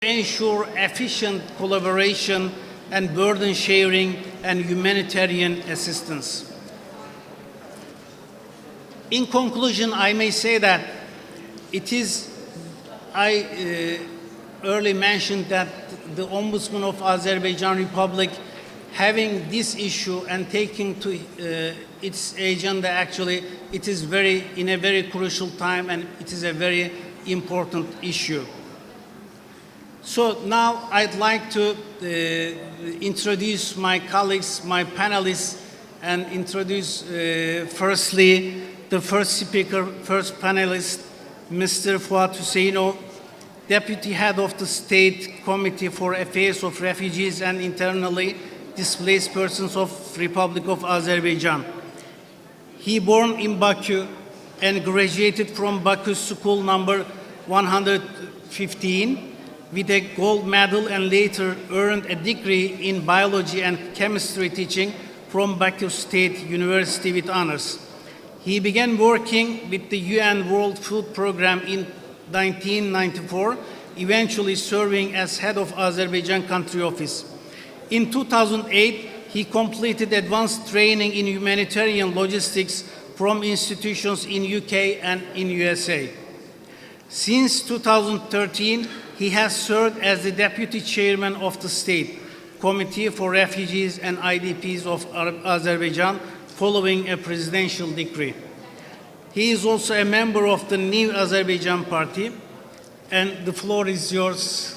ensure efficient collaboration and burden sharing and humanitarian assistance. In conclusion, I may say that I early mentioned that the Ombudsman of Azerbaijan Republic having this issue and taking to its agenda, actually, it is in a very crucial time, and it is a very important issue. So now I'd like to introduce my colleagues, my panelists, and introduce firstly the first speaker, first panelist, Mr. Fuad Hüseynov, Deputy Head of the State Committee for Affairs of Refugees and Internally Displaced Persons of Republic of Azerbaijan. He born in Baku and graduated from Baku School number 115 with a gold medal, and later earned a degree in biology and chemistry teaching from Baku State University with honors. He began working with the UN World Food Programme in 1994, eventually serving as head of Azerbaijan country office. In 2008, he completed advanced training in humanitarian logistics from institutions in UK and in USA. Since 2013, he has served as the Deputy Chairman of the State Committee for Refugees and IDPs of Azerbaijan, following a presidential decree. He is also a member of the New Azerbaijan Party, and the floor is yours.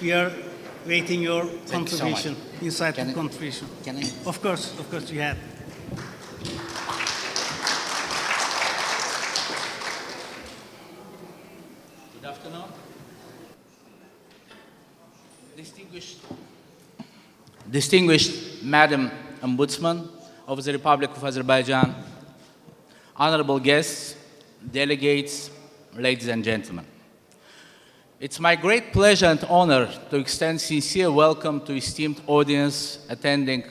We are waiting your contribution, insightful contribution. Can I? Of course, you have. Good afternoon. Distinguished Madam Ombudsman of the Republic of Azerbaijan, honorable guests, delegates, ladies and gentlemen. It's my great pleasure and honor to extend sincere welcome to esteemed audience attending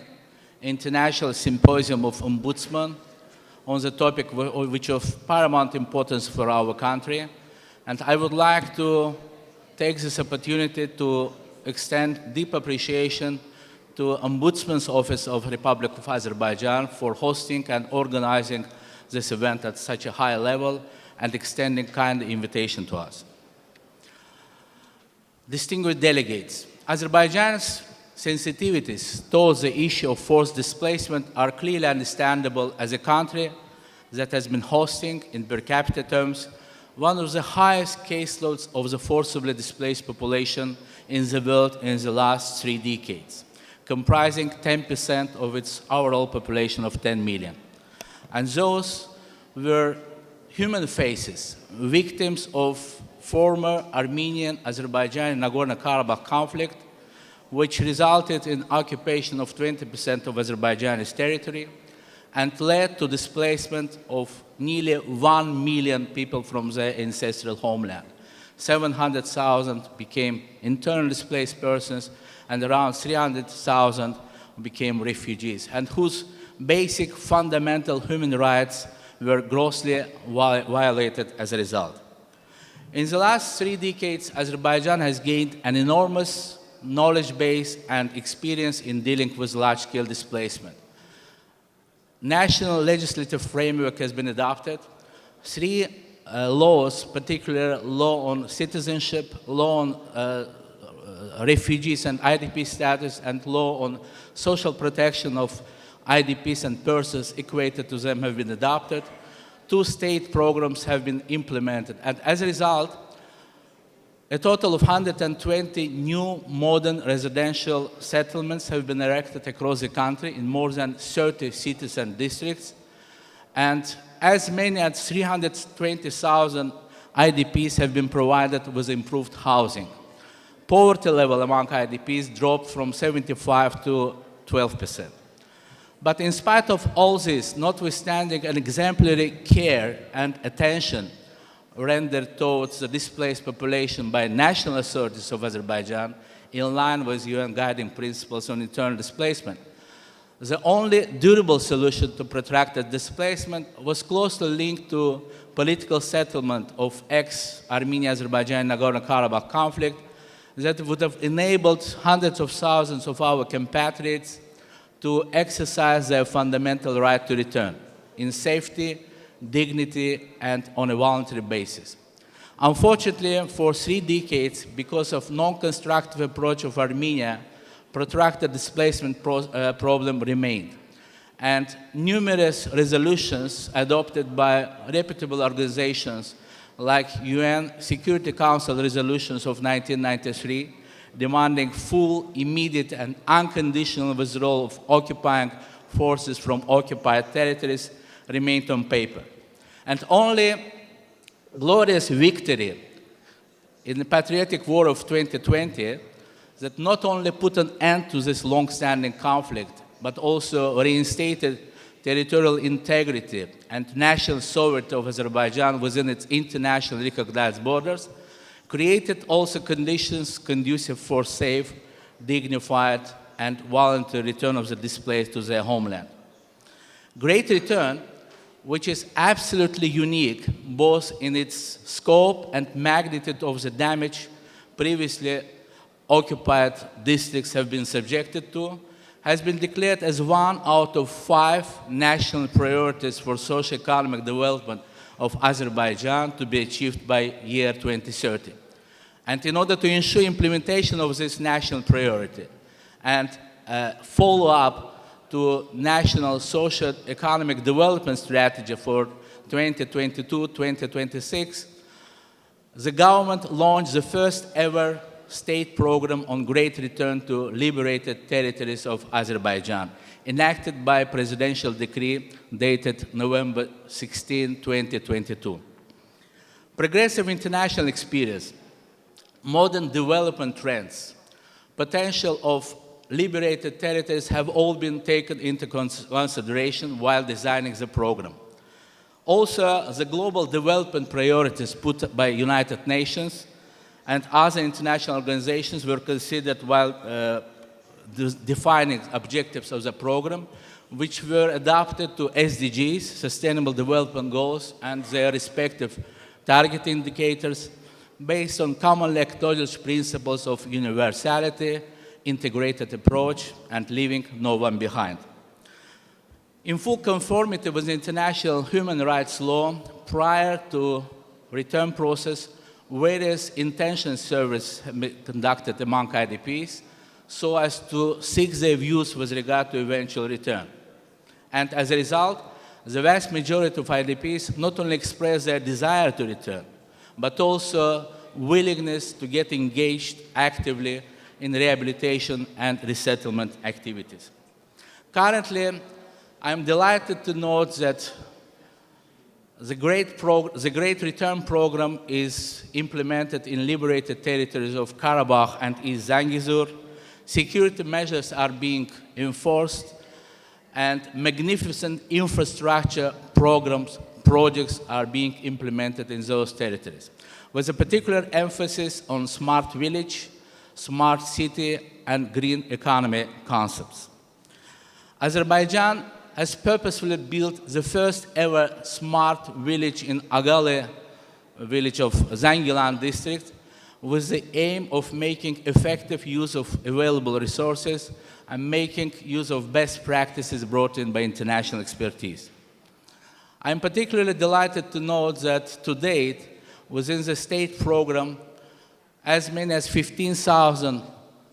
International Symposium of Ombudsman on the topic which of paramount importance for our country. And I would like to take this opportunity to extend deep appreciation to Ombudsman's Office of the Republic of Azerbaijan for hosting and organizing this event at such a high level and extending kind invitation to us. Distinguished delegates, Azerbaijan's sensitivities towards the issue of forced displacement are clearly understandable as a country that has been hosting, in per capita terms, one of the highest caseloads of the forcibly displaced population in the world in the last 3 decades, comprising 10% of its overall population of 10 million. And those were human faces, victims of former Armenian, Azerbaijani, Nagorno-Karabakh conflict, which resulted in occupation of 20% of Azerbaijani's territory and led to displacement of nearly 1 million people from their ancestral homeland. 700,000 became internally displaced persons, and around 300,000 became refugees, and whose basic fundamental human rights were grossly violated as a result. In the last 3 decades, Azerbaijan has gained an enormous knowledge base and experience in dealing with large-scale displacement. National legislative framework has been adopted. 3 laws, particularly law on citizenship, law on refugees and IDP status, and law on social protection of IDPs and persons equated to them have been adopted. 2 state programs have been implemented. And as a result, a total of 120 new modern residential settlements have been erected across the country in more than 30 cities and districts. And as many as 320,000 IDPs have been provided with improved housing. Poverty level among IDPs dropped from 75 to 12%. But in spite of all this, notwithstanding an exemplary care and attention rendered towards the displaced population by national authorities of Azerbaijan, in line with UN guiding principles on internal displacement, the only durable solution to protracted displacement was closely linked to political settlement of ex-Armenia-Azerbaijan Nagorno-Karabakh conflict that would have enabled hundreds of thousands of our compatriots to exercise their fundamental right to return in safety, dignity, and on a voluntary basis. Unfortunately, for 3 decades, because of non-constructive approach of Armenia, protracted displacement problem remained. And numerous resolutions adopted by reputable organizations like UN Security Council resolutions of 1993, demanding full, immediate, and unconditional withdrawal of occupying forces from occupied territories remained on paper. And only glorious victory in the patriotic war of 2020 that not only put an end to this long-standing conflict, but also reinstated territorial integrity and national sovereignty of Azerbaijan within its internationally recognized borders, created also conditions conducive for safe, dignified, and voluntary return of the displaced to their homeland. Great Return, which is absolutely unique both in its scope and magnitude of the damage previously occupied districts have been subjected to, has been declared as one out of 5 national priorities for socio-economic development of Azerbaijan to be achieved by year 2030. And in order to ensure implementation of this national priority and follow up to national socio-economic development strategy for 2022-2026, the government launched the first ever state program on great return to liberated territories of Azerbaijan, enacted by presidential decree dated November 16, 2022. Progressive international experience, modern development trends, potential of liberated territories have all been taken into consideration while designing the program. Also, the global development priorities put by United Nations and other international organizations were considered while defining objectives of the program, which were adapted to SDGs, Sustainable Development Goals, and their respective target indicators based on commonly acknowledged principles of universality, integrated approach, and leaving no one behind. In full conformity with international human rights law, prior to return process, various intention surveys have been conducted among IDPs so as to seek their views with regard to eventual return. And as a result, the vast majority of IDPs not only express their desire to return, but also willingness to get engaged actively in rehabilitation and resettlement activities. Currently, I'm delighted to note that the Great Return Program is implemented in liberated territories of Karabakh and East Zangezur. Security measures are being enforced, and magnificent infrastructure projects are being implemented in those territories, with a particular emphasis on smart village, smart city, and green economy concepts. Azerbaijan has purposefully built the first ever smart village in Agali village of Zangilan district with the aim of making effective use of available resources and making use of best practices brought in by international expertise. I'm particularly delighted to note that to date, within the state program, as many as 15,000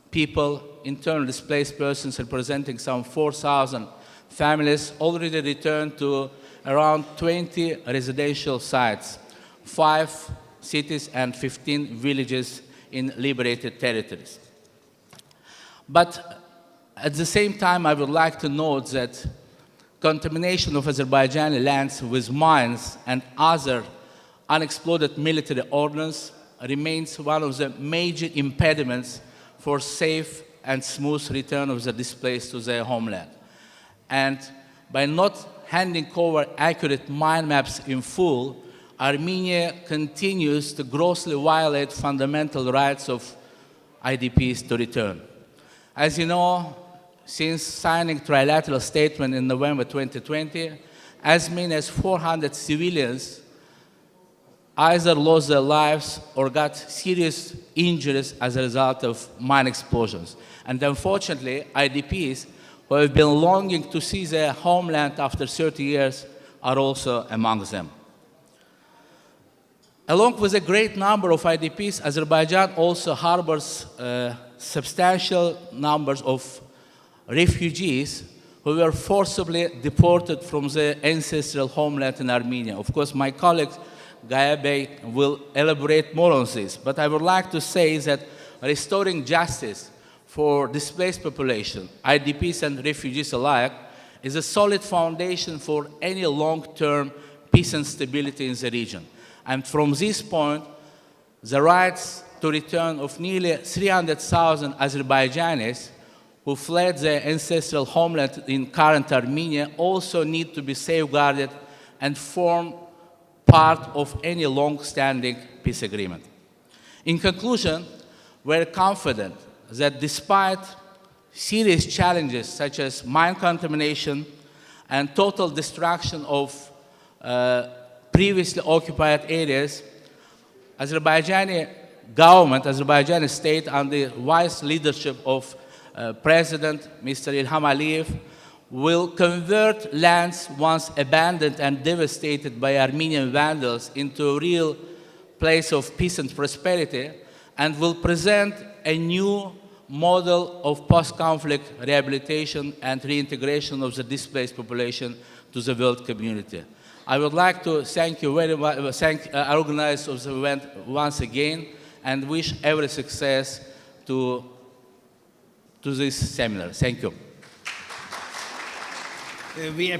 people, internally displaced persons representing some 4,000 families, already returned to around 20 residential sites, 5 cities and 15 villages in liberated territories. But at the same time, I would like to note that contamination of Azerbaijani lands with mines and other unexploded military ordnance remains one of the major impediments for safe and smooth return of the displaced to their homeland. And by not handing over accurate mine maps in full, Armenia continues to grossly violate fundamental rights of IDPs to return. As you know, since signing trilateral statement in November 2020, as many as 400 civilians either lost their lives or got serious injuries as a result of mine explosions. And unfortunately, IDPs who have been longing to see their homeland after 30 years are also among them. Along with a great number of IDPs, Azerbaijan also harbors substantial numbers of refugees who were forcibly deported from their ancestral homeland in Armenia. Of course, my colleague Gaye Bey will elaborate more on this, but I would like to say that restoring justice for displaced population, IDPs and refugees alike, is a solid foundation for any long-term peace and stability in the region. And from this point, the rights to return of nearly 300,000 Azerbaijanis who fled their ancestral homeland in current Armenia also need to be safeguarded and form part of any long-standing peace agreement. In conclusion, we're confident that despite serious challenges such as mine contamination and total destruction of previously occupied areas, Azerbaijani government, Azerbaijani state, under the wise leadership of President Mr. Ilham Aliyev, will convert lands once abandoned and devastated by Armenian vandals into a real place of peace and prosperity, and will present a new model of post-conflict rehabilitation and reintegration of the displaced population to the world community. I would like to thank you very much, thank organizers of the event once again, and wish every success to this seminar. Thank you. We